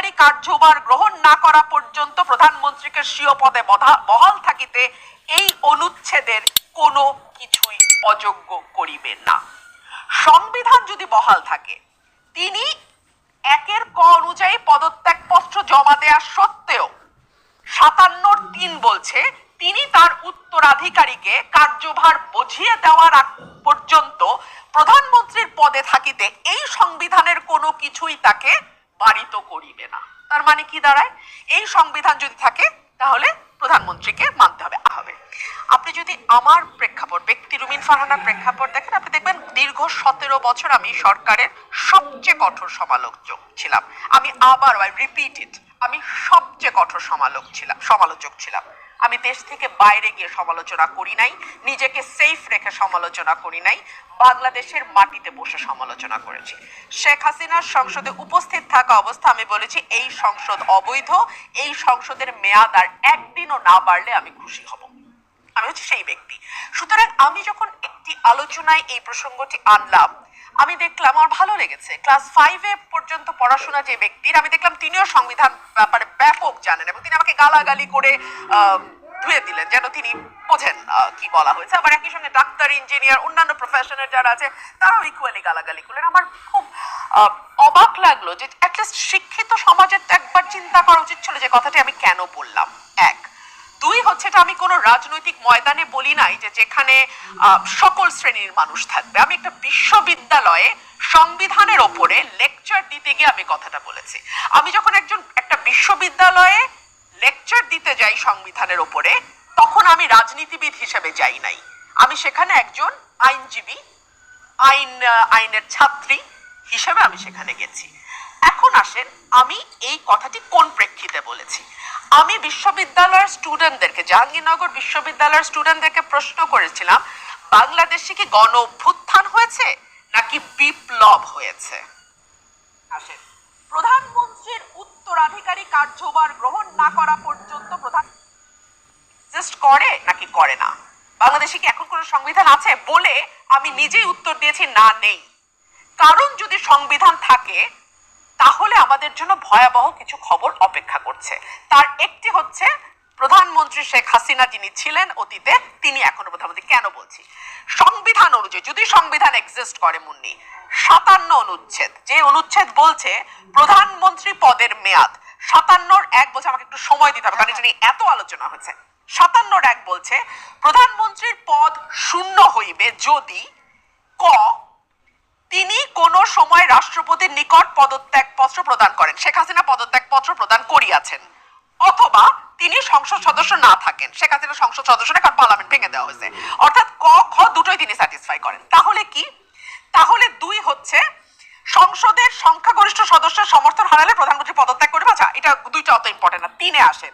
উত্তরাধিকারী কার্যভার গ্রহণ না করা পর্যন্ত প্রধানমন্ত্রীকে স্বীয় পদে বহাল থাকিতে এই অনুচ্ছেদের কোনো কিছুই অযোগ্য করিবে না। সংবিধান যদি বহাল থাকে, তিনি 1 ক অনুযায়ী পদত্যাগপত্র জমা দেওয়া সত্ত্বেও 57(3) বলছে তিনি তার উত্তরাধিকারীকে কার্যভার বুঝিয়ে দেওয়ার আগ পর্যন্ত প্রধানমন্ত্রীর পদে থাকিতে এই সংবিধানের কোনো কিছুই তাকে বারিত করিবে না। তার মানে কি দাঁড়ায়? এই সংবিধান যদি থাকে তাহলে প্রধানমন্ত্রীকে মানতে হবে। আপনি যদি আমার প্রেক্ষাপট, ব্যক্তি রুমিন ফারহানার প্রেক্ষাপট দেখেন, আপনি দেখবেন দীর্ঘ 17 বছর আমি সরকারের সবচেয়ে কঠোর সমালোচক ছিলাম। আমি সবচেয়ে কঠোর সমালোচক ছিলাম। আমি দেশ থেকে বাইরে গিয়ে সমালোচনা করি নাই, নিজেকে সেফ রেখে সমালোচনা করি নাই, বাংলাদেশের মাটিতে বসে সমালোচনা করেছি। শেখ হাসিনার সংসদে উপস্থিত থাকা অবস্থা আমি বলেছি এই সংসদ অবৈধ, এই সংসদের মেয়াদ আর একদিনও না বাড়লে আমি খুশি হব। আমি হচ্ছে সেই ব্যক্তি। সুতরাং আমি যখন একটি আলোচনায় এই প্রসঙ্গটি আনলাম, আমি দেখলাম আমার ভালো লেগেছে। ক্লাস 5 পর্যন্ত পড়াশোনা যে ব্যক্তির, আমি দেখলাম তিনিও সংবিধান ব্যাপারে ব্যাপক জানেন এবং তিনি আমাকে গালাগালি করে ধুয়ে দিলেন যেন তিনি বোঝেন কি বলা হয়েছে। আবার একই সঙ্গে ডাক্তার, ইঞ্জিনিয়ার, অন্যান্য প্রফেশনের যারা আছে তারাও ইকুয়ালি গালাগালি করলেন। আমার খুব অবাক লাগলো যে অ্যাটলিস্ট শিক্ষিত সমাজের তো একবার চিন্তা করা উচিত ছিল যে কথাটি আমি কেন বললাম। 1, 2 হচ্ছে এটা আমি কোনো রাজনৈতিক ময়দানে বলি নাই যে যেখানে সকল শ্রেণীর মানুষ থাকবে। আমি একটা বিশ্ববিদ্যালয়ে সংবিধানের ওপরে লেকচার দিতে গিয়ে আমি কথাটা বলেছি। আমি যখন একটা বিশ্ববিদ্যালয়ে লেকচার দিতে যাই সংবিধানের ওপরে, তখন আমি রাজনীতিবিদ হিসেবে যাই নাই। আমি সেখানে একজন আইনজীবী, আইনের ছাত্রী হিসেবে আমি সেখানে গেছি। এখন আসেন আমি এই কথাটি কোন প্রেক্ষিতে বলেছি। আমি বিশ্ববিদ্যালয়ের স্টুডেন্টদেরকে, জাহাঙ্গীরনগর বিশ্ববিদ্যালয়ের স্টুডেন্টদেরকে প্রশ্ন করেছিলাম, বাংলাদেশে কি গণ অভ্যুত্থান হয়েছে নাকি বিপ্লব হয়েছে? আসেন, প্রধানমন্ত্রীর উত্তরাধিকারী কার্যভার গ্রহণ না করা পর্যন্ত প্রধান এক্সিস্ট করে নাকি করে না? বাংলাদেশে কি এখন কোনো সংবিধান আছে বলে আমি নিজেই উত্তর দিয়েছি না, নেই। কারণ যদি সংবিধান থাকে তাহলে আমাদের জন্য ভয়াবহ কিছু খবর অপেক্ষা করছে। তার একটি হচ্ছে প্রধানমন্ত্রী শেখ হাসিনা যিনি ছিলেন অতীতে, তিনি এখনো প্রধানমন্ত্রী। কেন বলছি? সংবিধান অনুযায়ী যদি সংবিধান এক্সিস্ট করে মুন্নি, 57 অনুচ্ছেদ, যে অনুচ্ছেদ বলছে প্রধানমন্ত্রী পদের মেয়াদ, 57(1) বলছে, আমাকে একটু সময় দিতে হবে কারণ এটা নিয়ে এত আলোচনা হয়েছে। 57(1) বলছে প্রধানমন্ত্রীর পদ শূন্য হইবে যদি ক তিনি কোন সময় রাষ্ট্রপতির নিকট পদত্যাগপত্র প্রদান করেন, শেখ হাসিনা পদত্যাগপত্র প্রদান করিয়াছেন, অথবা তিনি সংসদ সদস্য না থাকেন। শেখ হাসিনা সংসদ সদস্য না, কারণ পার্লামেন্ট ভেঙে দেওয়া হয়েছে। অর্থাৎ ক খ দুটোই তিনি স্যাটিসফাই করেন। তাহলে কি? তাহলে 2 হচ্ছে সংসদের সংখ্যাগরিষ্ঠ সদস্যের সমর্থন হারালে প্রধানমন্ত্রী পদত্যাগ করবে। আচ্ছা, এটা 2টা অত ইম্পর্টেন্ট না। 3-এ আসেন,